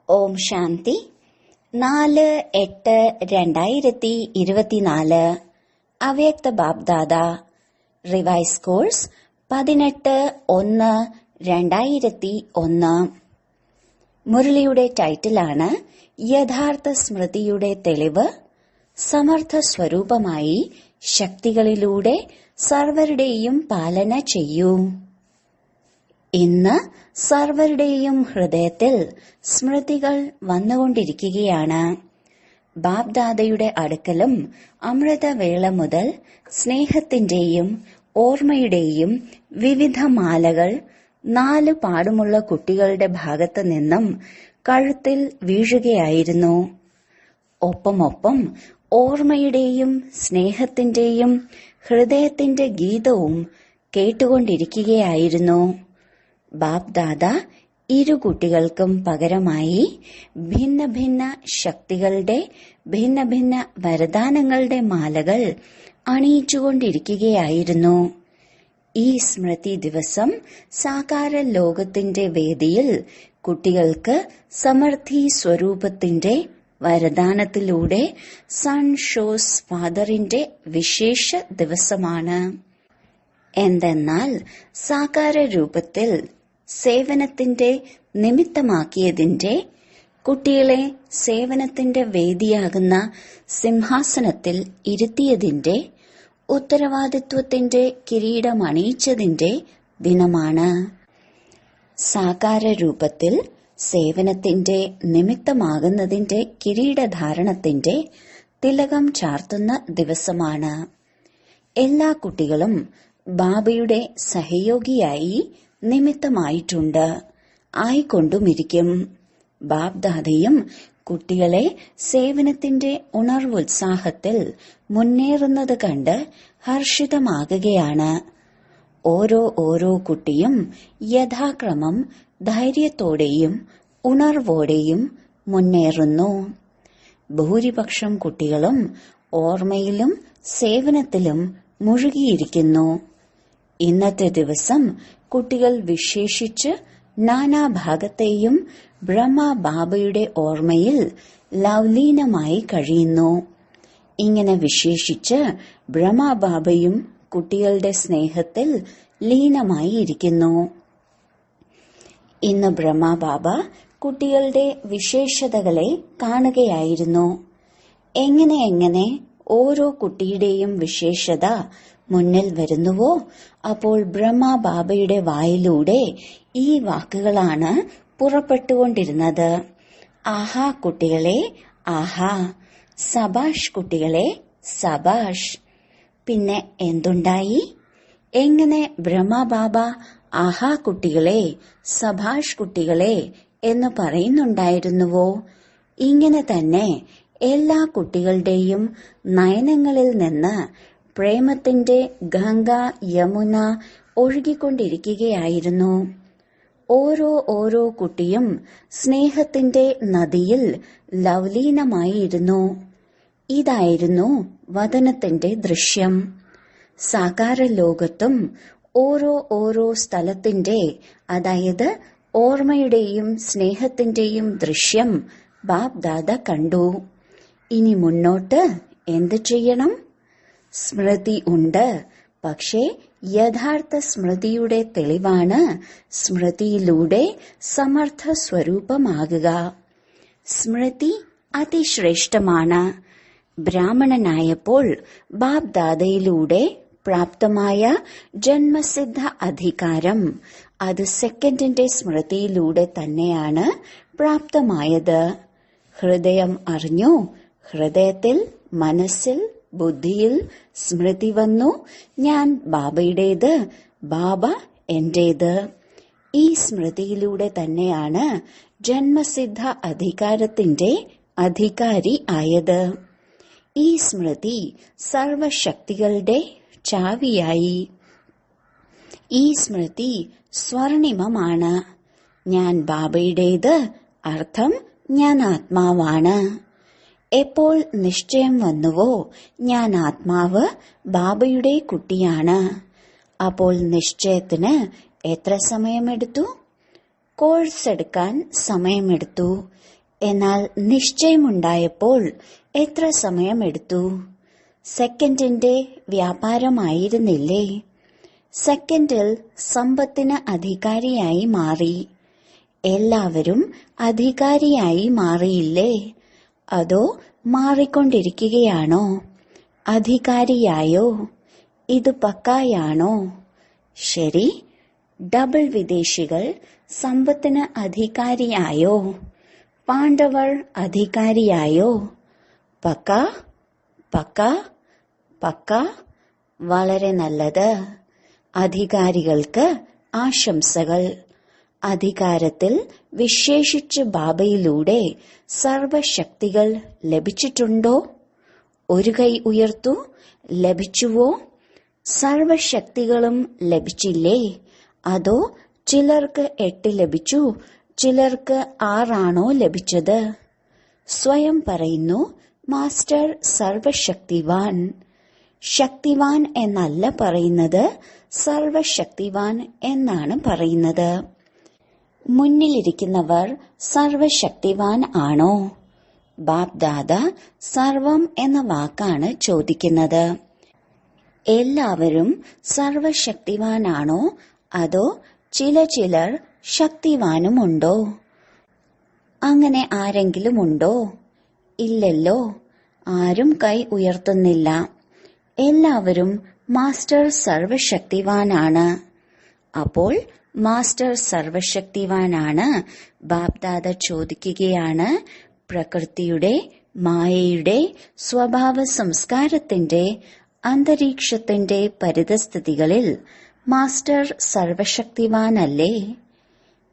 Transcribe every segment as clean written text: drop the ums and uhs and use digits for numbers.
ഓം ശാന്തി 4/8/2024 അവ്യക്ത BapDada revise course 18/1/2001. മുരളിയുടെ ടൈറ്റിലാണ് യഥാർത്ഥ സ്മൃതിയുടെ തെളിവ്. സമർത്ഥ സ്വരൂപമായി ശക്തികളിലൂടെ സർവരുടെയും പാലന ചെയ്യൂ. ഇന്ന് സർവരുടെയും ഹൃദയത്തിൽ സ്മൃതികൾ വന്നുകൊണ്ടിരിക്കുകയാണ്. ബാബ്ദാദയുടെ അടുക്കലും അമൃതവേള മുതൽ സ്നേഹത്തിന്റെയും ഓർമ്മയുടെയും വിവിധ മാലകൾ 4 പാടുമുള്ള കുട്ടികളുടെ ഭാഗത്തു നിന്നും കഴുത്തിൽ വീഴുകയായിരുന്നു. ഒപ്പമൊപ്പം ഓർമ്മയുടെയും സ്നേഹത്തിന്റെയും ഹൃദയത്തിന്റെ ഗീതവും കേട്ടുകൊണ്ടിരിക്കുകയായിരുന്നു. ബാബ്ദാദ ഇരു കുട്ടികൾക്കും പകരമായി ഭിന്ന ഭിന്ന ശക്തികളുടെ ഭിന്ന ഭിന്ന വരദാനങ്ങളുടെ മാലകൾ അണിയിച്ചുകൊണ്ടിരിക്കുകയായിരുന്നു. ഈ സ്മൃതി ദിവസം സാകാര ലോകത്തിന്റെ വേദിയിൽ കുട്ടികൾക്ക് സമർത്ഥി സ്വരൂപത്തിന്റെ വരദാനത്തിലൂടെ സൺ ഷോസ് ഫാദറിന്റെ വിശേഷ ദിവസമാണ്. എന്തെന്നാൽ സാകാര രൂപത്തിൽ സേവനത്തിന്റെ നിമിത്തമാക്കിയതിന്റെ, കുട്ടികളെ സേവനത്തിന്റെ വേദിയാകുന്ന സിംഹാസനത്തിൽ ഇരുത്തിയതിന്റെ, ഉത്തരവാദിത്വത്തിന്റെ കിരീടമണിയിച്ചതിന്റെ ദിനമാണ്. സാകാര രൂപത്തിൽ സേവനത്തിന്റെ നിമിത്തമാകുന്നതിന്റെ കിരീടധാരണത്തിന്റെ തിലകം ചാർത്തുന്ന ദിവസമാണ്. എല്ലാ കുട്ടികളും ബാബയുടെ സഹയോഗിയായി നിമിത്തമായിട്ടുണ്ട്, ആയിക്കൊണ്ടുമിരിക്കും. ബാബ്ദാദയും കുട്ടികളെ സേവനത്തിന്റെ ഉണർവുത്സാഹത്തിൽ മുന്നേറുന്നത് കണ്ട് ഹർഷിതമാകുകയാണ്. ഓരോ കുട്ടിയും യഥാക്രമം ധൈര്യത്തോടെയും ഉണർവോടെയും മുന്നേറുന്നു. ഭൂരിപക്ഷം കുട്ടികളും ഓർമ്മയിലും സേവനത്തിലും മുഴുകിയിരിക്കുന്നു. ഇന്നത്തെ ദിവസം കുട്ടികൾ വിശേഷിച്ച് നാനാഭാഗത്തെയും ബ്രഹ്മബാബയുടെ ഓർമ്മയിൽ ലവ്ലീനമായി കഴിയുന്നു. ഇങ്ങനെ വിശേഷിച്ച് ബ്രഹ്മബാബയും കുട്ടികളുടെ സ്നേഹത്തിൽ ലീനമായി ഇരിക്കുന്നു. ഇന്ന് ബ്രഹ്മബാബ കുട്ടികളുടെ വിശേഷതകളെ കാണുകയായിരുന്നു. എങ്ങനെ ഓരോ കുട്ടിയുടെയും വിശേഷത മുന്നിൽ വരുന്നുവോ അപ്പോൾ ബ്രഹ്മബാബയുടെ വായിലൂടെ ഈ വാക്കുകളാണ് പുറപ്പെട്ടുകൊണ്ടിരുന്നത്. ആഹാ കുട്ടികളെ, ആഹാ, സബാഷ് കുട്ടികളെ, സബാഷ്. പിന്നെ എന്തുണ്ടായി? എങ്ങനെ ബ്രഹ്മബാബ ആഹാ കുട്ടികളെ, സബാഷ് കുട്ടികളെ എന്ന് പറയുന്നുണ്ടായിരുന്നുവോ ഇങ്ങനെ തന്നെ എല്ലാ കുട്ടികളുടെയും നയനങ്ങളിൽ നിന്ന് പ്രേമത്തിന്റെ ഗംഗ യമുന ഒഴുകിക്കൊണ്ടിരിക്കുകയായിരുന്നു. ഓരോ കുട്ടിയും സ്നേഹത്തിന്റെ നദിയിൽ ലവ്ലീനമായിരുന്നു. ഇതായിരുന്നു വദനത്തിന്റെ ദൃശ്യം. സാകാര ലോകത്തും ഓരോ സ്ഥലത്തിന്റെ, അതായത് ഓർമ്മയുടെയും സ്നേഹത്തിന്റെയും ദൃശ്യം ബാബ്ദാദ കണ്ടു. ഇനി മുന്നോട്ട് എന്ത് ചെയ്യണം? സ്മൃതി ഉണ്ട്, പക്ഷേ യഥാർത്ഥ സ്മൃതിയുടെ തെളിവാണ് സ്മൃതിയിലൂടെ സമർത്ഥ സ്വരൂപമാകുക. സ്മൃതി അതിശ്രേഷ്ഠമാണ്. ബ്രാഹ്മണനായപ്പോൾ ബാബ്ദാദയിലൂടെ പ്രാപ്തമായ ജന്മസിദ്ധ അധികാരം അത് സെക്കൻഡിന്റെ സ്മൃതിയിലൂടെ തന്നെയാണ് പ്രാപ്തമായത്. ഹൃദയം അറിഞ്ഞു, ഹൃദയത്തിൽ, മനസ്സിൽ, ബുദ്ധിയിൽ സ്മൃതി വന്നു, ഞാൻ ബാബയുടേത്, ബാബ എന്റേത്. ഈ സ്മൃതിയിലൂടെ തന്നെയാണ് ജന്മസിദ്ധ അധികാരത്തിന്റെ അധികാരി ആയത്. ഈ സ്മൃതി സർവശക്തികളുടെ ചാവിയായി. ഈ സ്മൃതി സ്വർണിമമാണ്. ഞാൻ ബാബയുടേത്, അർത്ഥം ഞാൻ ആത്മാവാണ്. എപ്പോൾ നിശ്ചയം വന്നുവോ ഞാൻ ആത്മാവ് ബാബയുടെ കുട്ടിയാണ്, അപ്പോൾ നിശ്ചയത്തിന് എത്ര സമയമെടുത്തു? കോഴ്സ് എടുക്കാൻ സമയമെടുത്തു. എന്നാൽ നിശ്ചയമുണ്ടായപ്പോൾ എത്ര സമയമെടുത്തു? സെക്കൻഡിന്റെ വ്യാപാരമായിരുന്നില്ലേ? സെക്കൻഡിൽ സമ്പത്തിന് അധികാരിയായി മാറി. എല്ലാവരും അധികാരിയായി മാറിയില്ലേ? അതോ മാറിക്കൊണ്ടിരിക്കുകയാണോ? അധികാരിയായോ? ഇത് പക്കായാണോ? ശരി. ഡബിൾ വിദേശികൾ സമ്പത്തിന് അധികാരിയായോ? പാണ്ഡവർ അധികാരിയായോ? പക്ക പക്ക പക്ക. വളരെ നല്ലത്. അധികാരികൾക്ക് ആശംസകൾ. അധികാരത്തിൽ വിശേഷിച്ച് ബാബയിലൂടെ സർവശക്തികൾ ലഭിച്ചിട്ടുണ്ടോ? ഒരു കൈ ഉയർത്തു. ലഭിച്ചുവോ? സർവശക്തികളും ലഭിച്ചില്ലേ? അതോ ചിലർക്ക് 8 ലഭിച്ചു, ചിലർക്ക് 6 ലഭിച്ചത്? സ്വയം പറയുന്നു, മാസ്റ്റർ സർവശക്തിവാൻ. ശക്തിവാൻ എന്നല്ല പറയുന്നത്, സർവശക്തിവാൻ എന്നാണ് പറയുന്നത്. മുന്നിലിരിക്കുന്നവർ സർവശക്തിവാൻ ആണോ? ബാപ് ദാദ സർവം എന്ന വാക്കാണ് ചോദിക്കുന്നത്. എല്ലാവരും സർവശക്തിവാനാണോ? അതോ ചിലർ ശക്തിവാനുമുണ്ടോ? അങ്ങനെ ആരെങ്കിലും ഉണ്ടോ? ഇല്ലല്ലോ. ആരും കൈ ഉയർത്തുന്നില്ല. എല്ലാവരും മാസ്റ്റർ സർവശക്തിവാനാണ്. അപ്പോൾ മാസ്റ്റർ സർവശക്തിവാനാണ്. ബാപ്ദാദ ചോദിക്കുകയാണ്, പ്രകൃതിയുടെ, മായയുടെ, സ്വഭാവ സംസ്കാരത്തിന്റെ, അന്തരീക്ഷത്തിന്റെ പരിതസ്ഥിതികളിൽ മാസ്റ്റർ സർവശക്തിവാനല്ലേ?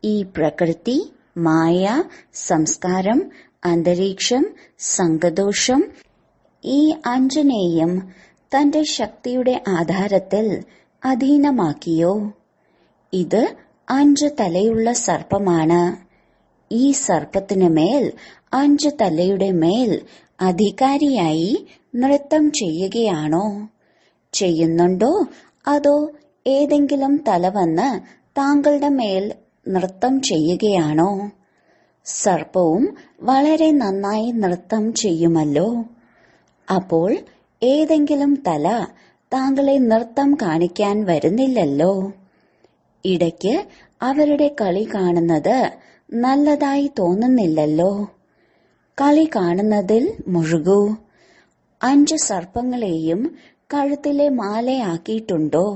ഈ പ്രകൃതി, മായ, സംസ്കാരം, അന്തരീക്ഷം, സംഘദോഷം, ഈ 5നെയും തന്റെ ശക്തിയുടെ ആധാരത്തിൽ അധീനമാക്കിയോ? ഇത് 5 തലയുള്ള സർപ്പമാണ്. ഈ സർപ്പത്തിനു മേൽ 5 തലയുടെ മേൽ അധികാരിയായി നൃത്തം ചെയ്യുകയാണോ? ചെയ്യുന്നുണ്ടോ? അതോ ഏതെങ്കിലും തല വന്ന് താങ്കളുടെ മേൽ നൃത്തം ചെയ്യുകയാണോ? സർപ്പവും വളരെ നന്നായി നൃത്തം ചെയ്യുമല്ലോ. അപ്പോൾ ഏതെങ്കിലും തല താങ്കളെ നൃത്തം കാണിക്കാൻ വരുന്നില്ലല്ലോ. ഇടയ്ക്ക് അവരുടെ കളി കാണുന്നത് നല്ലതായി തോന്നുന്നില്ലല്ലോ. കളി കാണുന്നതിൽ മുഴുകൂ. 5 സർപ്പങ്ങളെയും കഴുത്തിലെ മാലയാക്കിയിട്ടുണ്ടോ?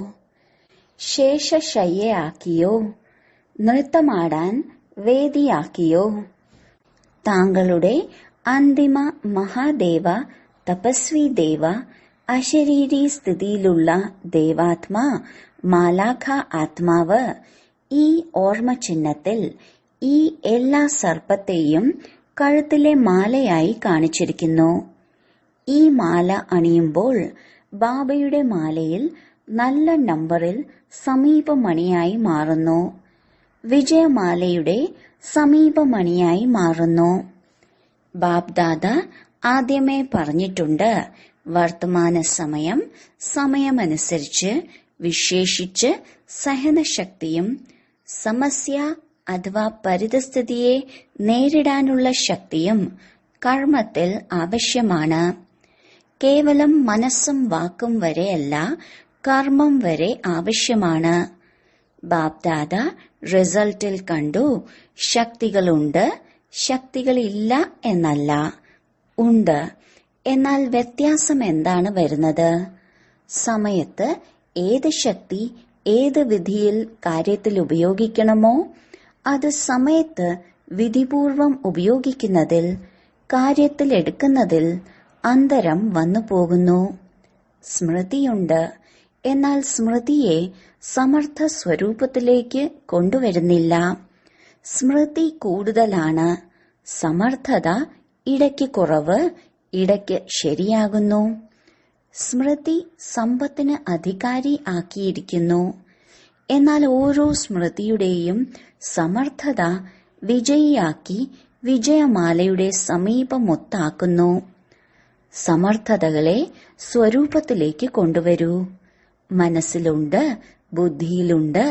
ശേഷശയ്യയാക്കിയോ? നൃത്തമാടാൻ വേദിയാക്കിയോ? താങ്കളുടെ അന്തിമ മഹാദേവ, തപസ്വി ദേവ, അശരീരി സ്ഥിതിയിലുള്ള ദേവാത്മാ, മാലാഖ ആത്മാവ് ഈ ഓർമ്മ ചിഹ്നത്തിൽ ഈ എല്ലാ സർപ്പത്തെയും കഴുത്തിലെ മാലയായി കാണിച്ചിരിക്കുന്നു. ഈ മാല അണിയുമ്പോൾ ബാബയുടെ മാലയിൽ നല്ല നമ്പറിൽ സമീപമണിയായി മാറുന്നു. വിജയമാലയുടെ സമീപമണിയായി മാറുന്നു. ബാപ്ദാദ ആദ്യമേ പറഞ്ഞിട്ടുണ്ട്, വർത്തമാന സമയം സമയമനുസരിച്ച് വിശേഷിച്ച് സഹനശക്തിയും സമസ്യ അഥവാ പരിതസ്ഥിതിയെ നേരിടാനുള്ള ശക്തിയും കർമ്മത്തിൽ ആവശ്യമാണ്. കേവലം മനസ്സും വാക്കും വരെയല്ല, കർമ്മം വരെ ആവശ്യമാണ്. ബാപ്ദാദ റിസൾട്ടിൽ കണ്ടു, ശക്തികളുണ്ട്, ശക്തികളില്ല എന്നല്ല, ഉണ്ട്. എന്നാൽ വ്യത്യാസം എന്താണ് വരുന്നത്? സമയത്ത് ഏത് ശക്തി ഏത് വിധിയിൽ കാര്യത്തിൽ ഉപയോഗിക്കണമോ അത് സമയത്ത് വിധിപൂർവം ഉപയോഗിക്കുന്നതിൽ, കാര്യത്തിൽ എടുക്കുന്നതിൽ അന്തരം വന്നു പോകുന്നു. സ്മൃതിയുണ്ട്, എന്നാൽ സ്മൃതിയെ സമർത്ഥ സ്വരൂപത്തിലേക്ക് കൊണ്ടുവരുന്നില്ല. സ്മൃതി കൂടുതലാണ്, സമർത്ഥത ഇടയ്ക്ക് കുറവ്, ഇടയ്ക്ക് ശരിയാകുന്നു. സ്മൃതി സമ്പത്തിന് അധികാരി ആക്കിയിരിക്കുന്നു. എന്നാൽ ഓരോ സ്മൃതിയുടെയും സമർത്ഥത വിജയിയാക്കി വിജയമാലയുടെ സമീപമൊത്താക്കുന്നു. സമർത്ഥതകളെ സ്വരൂപത്തിലേക്ക് കൊണ്ടുവരൂ. മനസ്സിലുണ്ട്, ബുദ്ധിയിലുണ്ട്,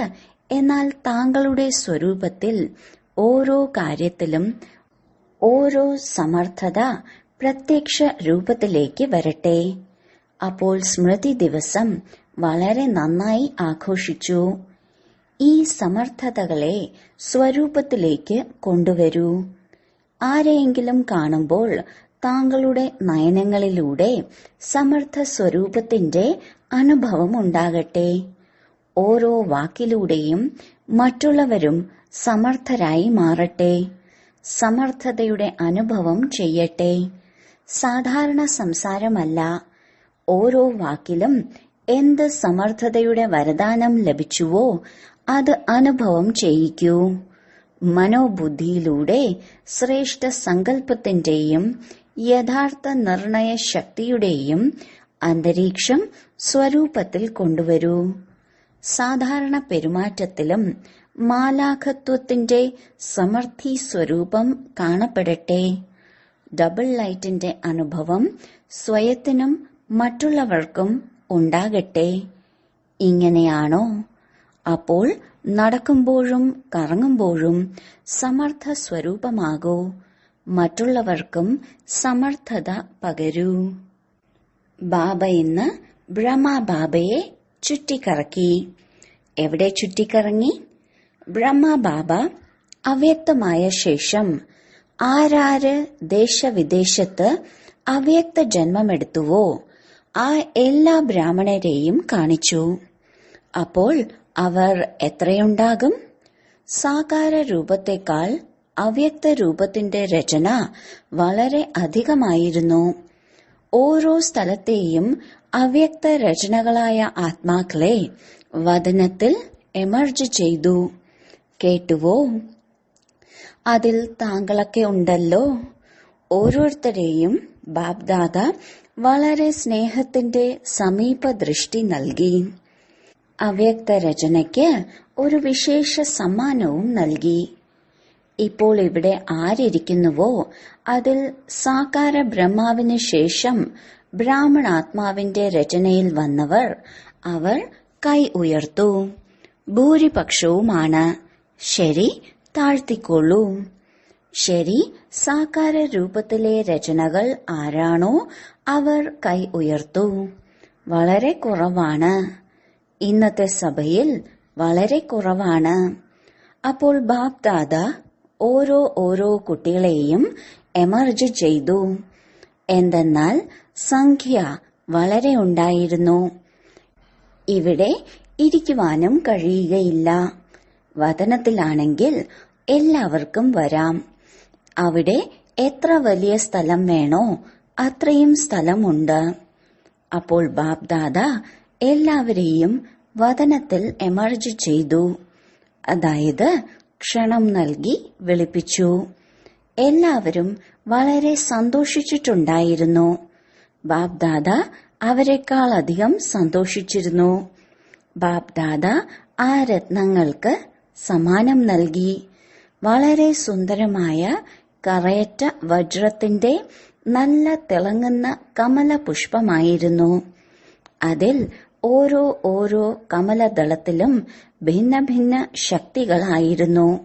എന്നാൽ താങ്കളുടെ സ്വരൂപത്തിൽ ഓരോ കാര്യത്തിലും ഓരോ സമർത്ഥത പ്രത്യക്ഷ രൂപത്തിലേക്ക് വരട്ടെ. അപ്പോൾ സ്മൃതി ദിവസം വളരെ നന്നായി ആഘോഷിച്ചു. ഈ സമർത്ഥതകളെ സ്വരൂപത്തിലേക്ക് കൊണ്ടുവരൂ. ആരെയെങ്കിലും കാണുമ്പോൾ താങ്കളുടെ നയനങ്ങളിലൂടെ സമർത്ഥ സ്വരൂപത്തിന്റെ അനുഭവം ഉണ്ടാകട്ടെ. ഓരോ വാക്കിലൂടെയും മറ്റുള്ളവരും സമർത്ഥരായി മാറട്ടെ. സമർത്ഥതയുടെ അനുഭവം ചെയ്യട്ടെ. സാധാരണ സംസാരമല്ല. ഓരോ വാക്കിലും എന്ത് സമർത്ഥതയുടെ വരദാനം ലഭിച്ചുവോ അത് അനുഭവം ചെയ്യിക്കൂ. മനോബുദ്ധിയിലൂടെ ശ്രേഷ്ഠ സങ്കല്പത്തിന്റെയും യഥാർത്ഥ നിർണയ ശക്തിയുടെയും അന്തരീക്ഷം സ്വരൂപത്തിൽ കൊണ്ടുവരൂ. സാധാരണ പെരുമാറ്റത്തിലും മാലാഖത്വത്തിന്റെ സമർത്ഥി സ്വരൂപം കാണപ്പെടട്ടെ. ഡബിൾ ലൈറ്റിന്റെ അനുഭവം സ്വയത്തിനും മറ്റുള്ളവർക്കും ഉണ്ടാകട്ടെ. ഇങ്ങനെയാണോ? അപ്പോൾ നടക്കുമ്പോഴും കറങ്ങുമ്പോഴും സമർത്ഥ സ്വരൂപമാകൂ. മറ്റുള്ളവർക്കും സമർത്ഥത പകരൂ. ബാബ ഇന്ന് ബ്രഹ്മബാബയെ ചുറ്റിക്കറക്കി. എവിടെ ചുറ്റിക്കറങ്ങി? ബ്രഹ്മബാബ അവ്യക്തമായ ശേഷം ആരാര് ദേശവിദേശത്ത് അവ്യക്ത ജന്മമെടുത്തുവോ ആ എല്ലാ ബ്രാഹ്മണരെയും കാണിച്ചു. അപ്പോൾ അവർ എത്രയുണ്ടാകും? സാകാര രൂപത്തെക്കാൾ അവ്യക്ത രൂപത്തിന്റെ രചന വളരെ അധികമായിരുന്നു. ഓരോ സ്ഥലത്തെയും അവ്യക്ത രചനകളായ ആത്മാക്കളെ വദനത്തിൽ എമർജ് ചെയ്തു. കേട്ടുവോ? അതിൽ താങ്കളൊക്കെ ഉണ്ടല്ലോ. ഓരോരുത്തരെയും ബാബ്ദാദ വളരെ സ്നേഹത്തിന്റെ സമീപ ദൃഷ്ടി നൽകി. അവ്യക്ത രചനയ്ക്ക് ഒരു വിശേഷ സമ്മാനവും നൽകി. ഇപ്പോൾ ഇവിടെ ആരിയ്ക്കുന്നുവോ അതിൽ സാകാര ബ്രഹ്മാവിന് ശേഷം ബ്രാഹ്മണാത്മാവിന്റെ രചനയിൽ വന്നവർ അവർ കൈ ഉയർത്തു. ഭൂരിപക്ഷവുമാണ്. ശരി, താഴ്ത്തിക്കൊള്ളൂ. ശരി, സാകാര രൂപത്തിലെ രചനകൾ ആരാണോ അവർ കൈ ഉയർത്തു. വളരെ കുറവാണ്. ഇന്നത്തെ സഭയിൽ വളരെ കുറവാണ്. അപ്പോൾ ബാപ്ദാദ ഓരോ കുട്ടികളെയും എമർജ് ചെയ്തു. എന്തെന്നാൽ സംഖ്യ വളരെ ഉണ്ടായിരുന്നു. ഇവിടെ ഇരിക്കുവാനും കഴിയുകയില്ല. വദനത്തിലാണെങ്കിൽ എല്ലാവർക്കും വരാം. അവിടെ എത്ര വലിയ സ്ഥലം വേണോ അത്രയും സ്ഥലമുണ്ട്. അപ്പോൾ ബാപ്ദാദ എല്ലാവരെയും വദനത്തിൽ എമർജ് ചെയ്തു. അതായത് ക്ഷണം നൽകി വിളിപ്പിച്ചു. എല്ലാവരും വളരെ സന്തോഷിച്ചിട്ടുണ്ടായിരുന്നു. ബാപ്ദാദ അവരെക്കാൾ അധികം സന്തോഷിച്ചിരുന്നു. ബാപ്ദാദ ആ രത്നങ്ങൾക്ക് സമ്മാനം നൽകി. വളരെ സുന്ദരമായ കറയറ്റ വജ്രത്തിന്റെ നല്ല തിളങ്ങുന്ന കമല പുഷ്പമായിരുന്നു. അതിൽ ഓരോ കമലദളത്തിലും ഭിന്ന ഭിന്ന ശക്തികളായിരുന്നു.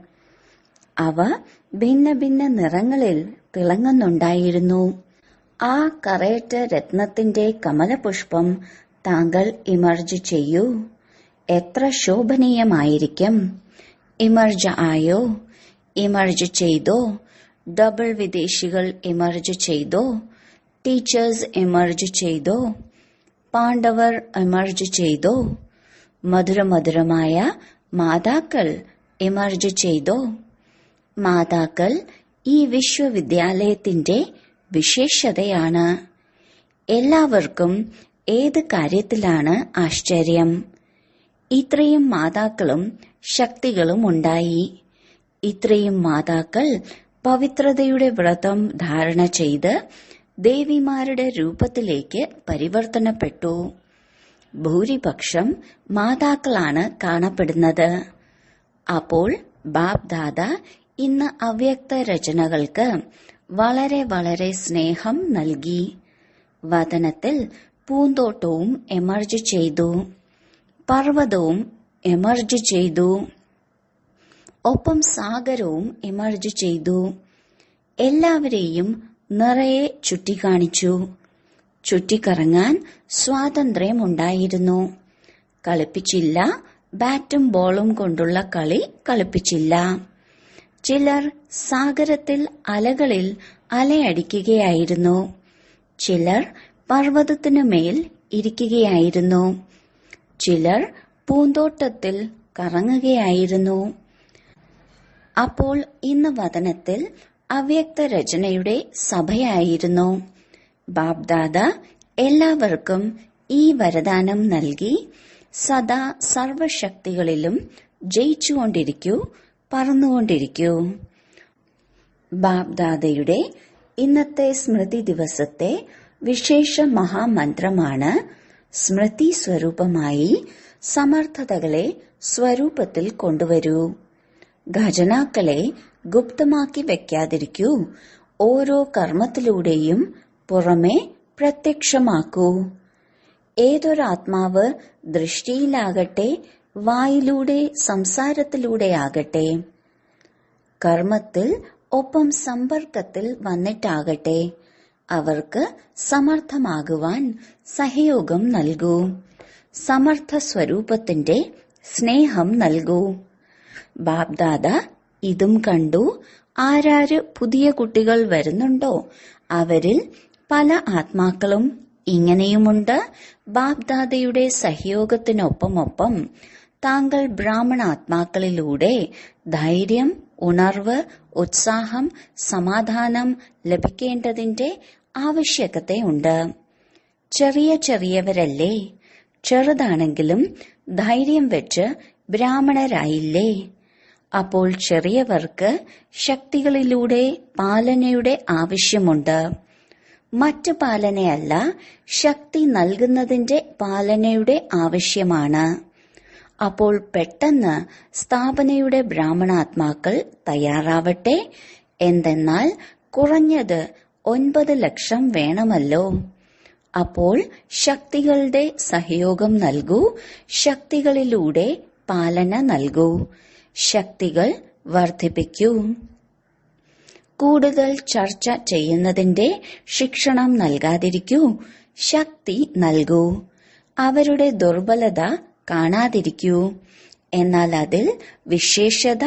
അവ ഭിന്ന ഭിന്ന നിറങ്ങളിൽ തിളങ്ങുന്നുണ്ടായിരുന്നു. ആ കറയറ്റ രത്നത്തിന്റെ കമലപുഷ്പം താങ്കൾ ഇമർജ് ചെയ്യൂ. എത്ര ശോഭനീയമായിരിക്കും. ഇമർജ് ആയോ? ഇമർജ് ചെയ്തോ? ഡബിൾ വിദേശികൾ ഇമർജ് ചെയ്തോ? ടീച്ചേഴ്സ് ഇമർജ് ചെയ്തോ? പാണ്ഡവർ എമർജ് ചെയ്തോ? മധുരമധുരമായ മാതാക്കൾ എമർജ് ചെയ്തോ? മാതാക്കൾ ഈ വിശ്വവിദ്യാലയത്തിന്റെ വിശേഷതയാണ്. എല്ലാവർക്കും ഏത് കാര്യത്തിലാണ് ആശ്ചര്യം? ഇത്രയും മാതാക്കളും ശക്തികളും ഉണ്ടായി. ഇത്രയും മാതാക്കൾ പവിത്രതയുടെ വ്രതം ധാരണ ചെയ്ത് ദേവിമാരുടെ രൂപത്തിലേക്ക് പരിവർത്തനപ്പെട്ടു. ഭൂരിപക്ഷം മാതാക്കളാണ് കാണപ്പെടുന്നത്. അപ്പോൾ ബാപ്ദാദ ഇന്ന് അവ്യക്ത രചനകൾക്ക് വളരെ വളരെ സ്നേഹം നൽകി. വദനത്തിൽ പൂന്തോട്ടവും എമർജ് ചെയ്തു. പർവ്വതവും എമർജ് ചെയ്തു. ഒപ്പം സാഗരവും എമർജ് ചെയ്തു. എല്ലാവരെയും നിറയെ ചുറ്റിക്കാണിച്ചു. ചുറ്റിക്കറങ്ങാൻ സ്വാതന്ത്ര്യമുണ്ടായിരുന്നു. കളിപ്പിച്ചില്ല. ബാറ്റും ബോളും കൊണ്ടുള്ള കളി കളിപ്പിച്ചില്ല. ചിലർ സാഗരത്തിൽ അലകളിൽ അലയടിക്കുകയായിരുന്നു. ചിലർ പർവ്വതത്തിനുമേൽ ഇരിക്കുകയായിരുന്നു. ചിലർ പൂന്തോട്ടത്തിൽ കറങ്ങുകയായിരുന്നു. അപ്പോൾ ഇന്ന് വതനത്തിൽ അവ്യക്ത രചനയുടെ സഭയായിരുന്നു. ബാബ്ദാദ എല്ലാവർക്കും ഈ വരദാനം നൽകി, സദാ സർവശക്തികളിലും ജയിച്ചുകൊണ്ടിരിക്കൂ, പറന്നുകൊണ്ടിരിക്കൂ. ബാബ്ദാദയുടെ ഇന്നത്തെ സ്മൃതി ദിവസത്തെ വിശേഷ മഹാമന്ത്രമാണ്: സ്മൃതി സ്വരൂപമായി സമർത്ഥതകളെ സ്വരൂപത്തിൽ കൊണ്ടുവരൂ. ഖജനാക്കളെ ഗുപ്തമാക്കി വെക്കാതിരിക്കൂ. ഓരോ കർമ്മത്തിലൂടെയും പുറമെ പ്രത്യക്ഷമാക്കൂ. ഏതൊരാത്മാവ് ദൃഷ്ടിയിലാകട്ടെ, വായിലൂടെ സംസാരത്തിലൂടെയാകട്ടെ, കർമ്മത്തിൽ ഒപ്പം സമ്പർക്കത്തിൽ വന്നിട്ടാകട്ടെ, അവർക്ക് സമർത്ഥമാകുവാൻ സഹയോഗം നൽകൂ. സമർത്ഥ സ്വരൂപത്തിന്റെ സ്നേഹം നൽകൂ. ബാബ്ദാദ ഇതും കണ്ടു. ആരാര് പുതിയ കുട്ടികൾ വരുന്നുണ്ടോ അവരിൽ പല ആത്മാക്കളും ഇങ്ങനെയുമുണ്ട്. ബാബ്ദാദയുടെ സഹയോഗത്തിനൊപ്പമൊപ്പം താങ്കൾ ബ്രാഹ്മണാത്മാക്കളിലൂടെ ധൈര്യം, ഉണർവ്, ഉത്സാഹം, സമാധാനം ലഭിക്കേണ്ടതിന്റെ ആവശ്യകതയുണ്ട്. ചെറിയ ചെറിയവരല്ലേ? ചെറുതാണെങ്കിലും ധൈര്യം വെച്ച് ബ്രാഹ്മണരായില്ലേ? അപ്പോൾ ചെറിയവർക്ക് ശക്തികളിലൂടെ പാലനയുടെ ആവശ്യമുണ്ട്. മറ്റ് പാലനയല്ല, ശക്തി നൽകുന്നതിന്റെ പാലനയുടെ ആവശ്യമാണ്. അപ്പോൾ പെട്ടെന്ന് സ്ഥാപനയുടെ ബ്രാഹ്മണാത്മാക്കൾ തയ്യാറാവട്ടെ. എന്തെന്നാൽ കുറഞ്ഞത് 9 ലക്ഷം വേണമല്ലോ. അപ്പോൾ ശക്തികളുടെ സഹയോഗം നൽകൂ. ശക്തികളിലൂടെ പാലന നൽകൂ. ശക്തികൾ വർദ്ധിപ്പിക്കൂ. കൂടുതൽ ചർച്ച ചെയ്യുന്നതിന്റെ ശിക്ഷണം നൽകാതിരിക്കൂ. ശക്തി നൽകൂ. അവരുടെ ദുർബലത കാണാതിരിക്കൂ. എന്നാൽ അതിൽ വിശേഷത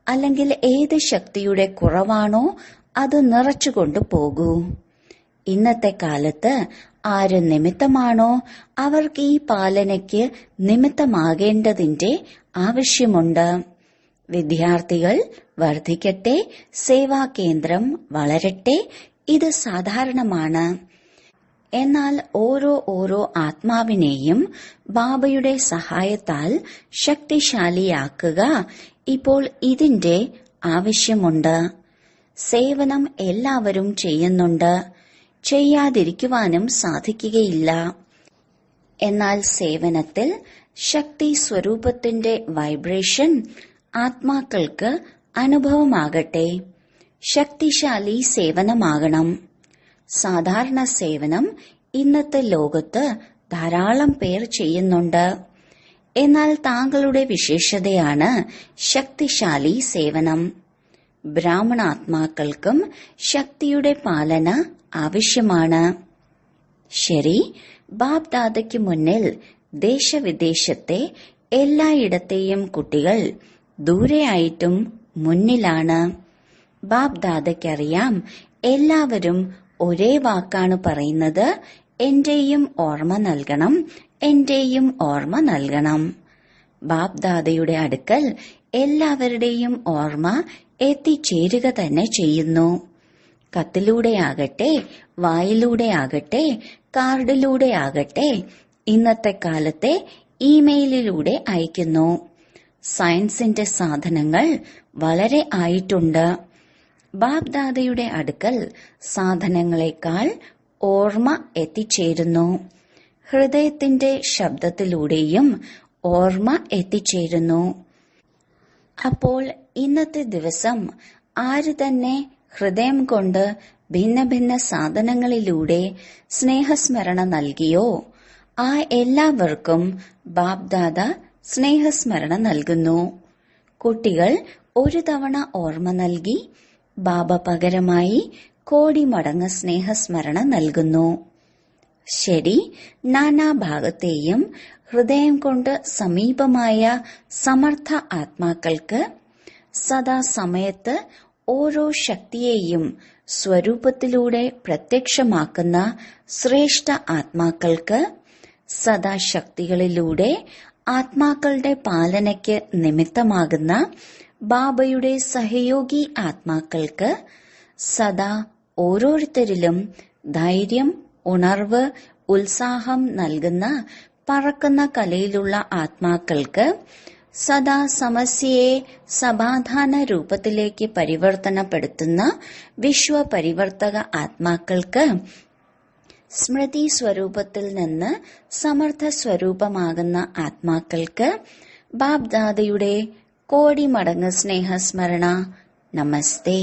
അല്ലെങ്കിൽ ഏത് ശക്തിയുടെ കുറവാണോ അത് നിറച്ചുകൊണ്ടു പോകൂ. ഇന്നത്തെ കാലത്ത് ആര് നിമിത്തമാണോ അവർക്ക് ഈ പാലനയ്ക്ക് നിമിത്തമാകേണ്ടതിന്റെ ആവശ്യമുണ്ട്. വിദ്യാർത്ഥികൾ വർദ്ധിക്കട്ടെ, സേവാകേന്ദ്രം വളരട്ടെ. ഇത് സാധാരണമാണ്. എന്നാൽ ഓരോ ആത്മാവിനെയും ബാബയുടെ സഹായത്താൽ ശക്തിശാലിയാക്കുക ഇപ്പോൾ ഇതിന്റെ ആവശ്യമുണ്ട്. സേവനം എല്ലാവരും ചെയ്യുന്നുണ്ട്. ചെയ്യാതിരിക്കുവാനും സാധിക്കുകയില്ല. എന്നാൽ സേവനത്തിൽ ശക്തി സ്വരൂപത്തിന്റെ വൈബ്രേഷൻ ആത്മാക്കൾക്ക് അനുഭവമാകട്ടെ. ശക്തിശാലി സേവനമാകണം. സാധാരണ സേവനം ഇന്നത്തെ ലോകത്ത് ധാരാളം പേർ ചെയ്യുന്നുണ്ട്. എന്നാൽ താങ്കളുടെ വിശേഷതയാണ് ശക്തിശാലി സേവനം. ബ്രാഹ്മണാത്മാക്കൾക്കും ശക്തിയുടെ പാലന ആവശ്യമാണ്. ശരി, ബാബ്ദാദയ്ക്ക് മുന്നിൽ ദേശവിദേശത്തെ എല്ലായിടത്തെയും കുട്ടികൾ ദൂരെയായിട്ടും മുന്നിലാണ്. ബാബ്ദാദയ്ക്കറിയാം എല്ലാവരും ഒരേ വാക്കാണ് പറയുന്നത്: എന്റെയും ഓർമ്മ നൽകണം, എന്റെയും ഓർമ്മ നൽകണം. ബാബ്ദാദയുടെ അടുക്കൽ എല്ലാവരുടെയും ഓർമ്മ എത്തിച്ചേരുക തന്നെ ചെയ്യുന്നു. കത്തിലൂടെയാകട്ടെ, വായിലൂടെയാകട്ടെ, കാർഡിലൂടെയാകട്ടെ, ഇന്നത്തെ കാലത്തെ ഇമെയിലിലൂടെ അയക്കുന്നു. സയൻസിന്റെ സാധനങ്ങൾ വളരെ ആയിട്ടുണ്ട്. ബാബ്ദാദയുടെ അടുക്കൽ സാധനങ്ങളെക്കാൾ ഓർമ്മ എത്തിച്ചേരുന്നു. ഹൃദയത്തിന്റെ ശബ്ദത്തിലൂടെയും ഓർമ്മ എത്തിച്ചേരുന്നു. അപ്പോൾ ഇന്നത്തെ ദിവസം ആര് തന്നെ ഹൃദയം കൊണ്ട് ഭിന്ന ഭിന്ന സാധനങ്ങളിലൂടെ സ്നേഹസ്മരണ നൽകിയോ ആ എല്ലാവർക്കും ബാബ്ദാദ സ്നേഹസ്മരണ നൽകുന്നു. കുട്ടികൾ ഒരു തവണ ഓർമ്മ നൽകി ബാബ പകരമായി കോടി മടങ്ങ് സ്നേഹസ്മരണ നൽകുന്നു. ശരി, നാനാഭാഗത്തെയും ഹൃദയം കൊണ്ട് സമീപമായ സമർത്ഥ ആത്മാക്കൾക്ക് സദാസമയത്ത് ഓരോ ശക്തിയെയും സ്വരൂപത്തിലൂടെ പ്രത്യക്ഷമാക്കുന്ന ശ്രേഷ്ഠ ആത്മാക്കൾക്ക് സദാശക്തികളിലൂടെ ആത്മാക്കളുടെ പാലനയ്ക്ക് നിമിത്തമാകുന്ന ബാബയുടെ സഹയോഗി ആത്മാക്കൾക്ക് സദാ ഓരോരുത്തരിലും ധൈര്യം, ഉണർവ്, ഉത്സാഹം നൽകുന്ന പറക്കുന്ന കലയിലുള്ള ആത്മാക്കൾക്ക് സദാ സമസ്യയെ സമാധാന രൂപത്തിലേക്ക് പരിവർത്തനപ്പെടുത്തുന്ന വിശ്വപരിവർത്തക ആത്മാക്കൾക്ക് സ്മൃതി സ്വരൂപത്തിൽ നിന്ന് സമർത്ഥ സ്വരൂപമാകുന്ന ആത്മാക്കൾക്ക് ബാബ്ദാദയുടെ കോടി മടങ്ങ് സ്നേഹസ്മരണ. നമസ്തേ.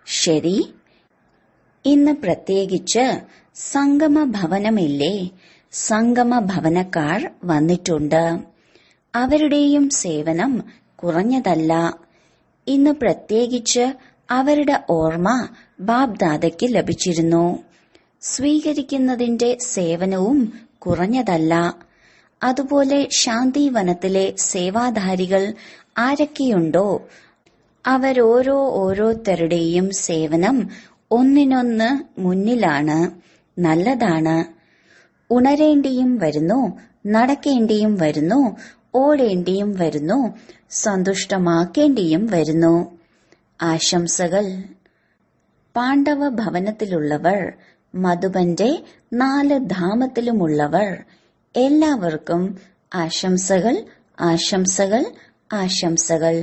ശരി, ഇന്ന് പ്രത്യേകിച്ച് സംഗമ ഭവനമില്ലേ, സംഗമ ഭവനക്കാർ വന്നിട്ടുണ്ട്. അവരുടെയും സേവനം കുറഞ്ഞതല്ല. ഇന്ന് പ്രത്യേകിച്ച് അവരുടെ ഓർമ്മ ബാബ്ദാദയ്ക്ക് ലഭിച്ചിരുന്നു. സ്വീകരിക്കുന്നതിന്റെ സേവനവും കുറഞ്ഞതല്ല. അതുപോലെ ശാന്തിവനത്തിലെ സേവാധാരികൾ ആരൊക്കെയുണ്ടോ ഓരോരുത്തരുടെയും സേവനം ഒന്നിനൊന്ന് മുന്നിലാണ്. നല്ലതാണ്. ഉണരേണ്ടിയും വരുന്നു, നടക്കേണ്ടിയും വരുന്നു, ഓടേണ്ടിയും വരുന്നു, സന്തുഷ്ടമാക്കേണ്ടിയും വരുന്നു. ആശംസകൾ. പാണ്ഡവ ഭവനത്തിലുള്ളവർ, മധുബന്റെ 4 ധാമത്തിലുമുള്ളവർ എല്ലാവർക്കും ആശംസകൾ, ആശംസകൾ, ആശംസകൾ.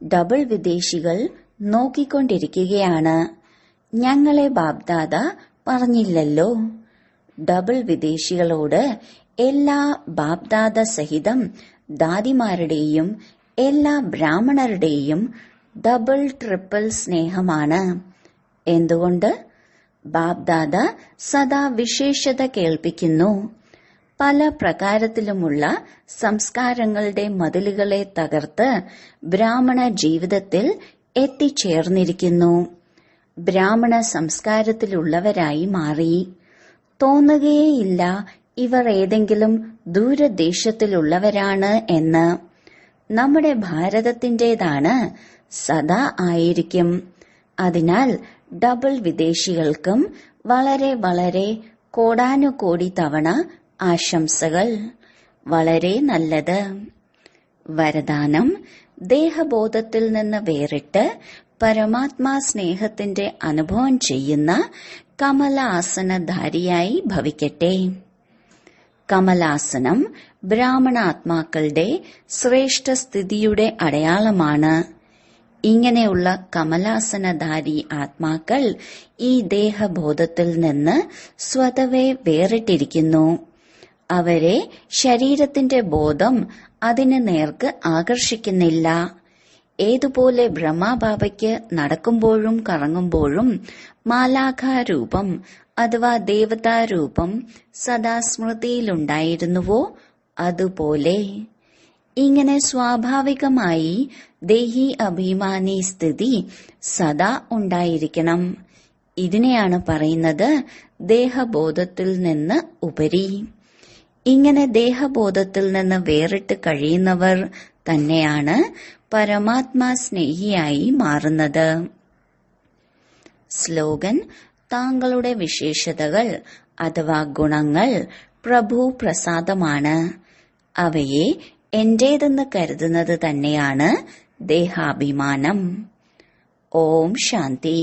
ഡബിൾ വിദേശികൾ നോക്കിക്കൊണ്ടിരിക്കുകയാണ്. ഞങ്ങളെ ബാബ്ദാദ പറഞ്ഞില്ലല്ലോ. ഡബിൾ വിദേശികളോട് എല്ലാ ബാബ്ദാദ സഹിതം ദാദിമാരുടെയും എല്ലാ ബ്രാഹ്മണരുടെയും ഡബിൾ ട്രിപ്പിൾ സ്നേഹമാണ്. എന്തുകൊണ്ട്? ബാബ്ദാദ സദാ വിശേഷത കേൾപ്പിക്കുന്നു. പല പ്രകാരത്തിലുമുള്ള സംസ്കാരങ്ങളുടെ മതിലുകളെ തകർത്ത് ബ്രാഹ്മണ ജീവിതത്തിൽ എത്തിച്ചേർന്നിരിക്കുന്നു. ബ്രാഹ്മണ സംസ്കാരത്തിലുള്ളവരായി മാറി. തോന്നുകയേയില്ല ഇവർ ഏതെങ്കിലും ദൂരദേശത്തിലുള്ളവരാണ് എന്ന്. നമ്മുടെ ഭാരതത്തിന്റേതാണ്, സദാ ആയിരിക്കും. അതിനാൽ ഡബിൾ വിദേശികൾക്കും വളരെ വളരെ കോടാനുകോടി തവണ ആശംസകൾ. വളരെ നല്ലത്. വരദാനം: ദേഹബോധത്തിൽ നിന്ന് വേറിട്ട് പരമാത്മാ സ്നേഹത്തിന്റെ അനുഭവം ചെയ്യുന്ന കമലാസനധാരിയായി ഭവിക്കട്ടെ. കമലാസനം ബ്രാഹ്മണാത്മാക്കളുടെ ശ്രേഷ്ഠ സ്ഥിതിയുടെ അടയാളമാണ്. ഇങ്ങനെയുള്ള കമലാസനധാരി ആത്മാക്കൾ ഈ ദേഹബോധത്തിൽ നിന്ന് സ്വതവേ വേറിട്ടിരിക്കുന്നു. അവരെ ശരീരത്തിന്റെ ബോധം അതിന് നേർക്ക് ആകർഷിക്കുന്നില്ല. ഏതുപോലെ ബ്രഹ്മബാബയ്ക്ക് നടക്കുമ്പോഴും കറങ്ങുമ്പോഴും മാലാഖാരൂപം അഥവാ ദേവതാരൂപം സദാ സ്മൃതിയിലുണ്ടായിരുന്നുവോ അതുപോലെ ഇങ്ങനെ സ്വാഭാവികമായി ദേഹി അഭിമാനി സ്ഥിതി സദാ ഉണ്ടായിരിക്കണം. ഇതിനെയാണ് പറയുന്നത് ദേഹബോധത്തിൽ നിന്ന് ഉപരി. ഇങ്ങനെ ദേഹബോധത്തിൽ നിന്ന് വേറിട്ട് കഴിയുന്നവർ തന്നെയാണ് പരമാത്മാ സ്നേഹിയായി മാറുന്നത്. സ്ലോഗൻ: താങ്കളുടെ വിശേഷതകൾ അഥവാ ഗുണങ്ങൾ പ്രഭു പ്രസാദമാണ്. അവയെ എന്റേതെന്ന് കരുതുന്നത് തന്നെയാണ് ദേഹാഭിമാനം. ഓം ശാന്തി.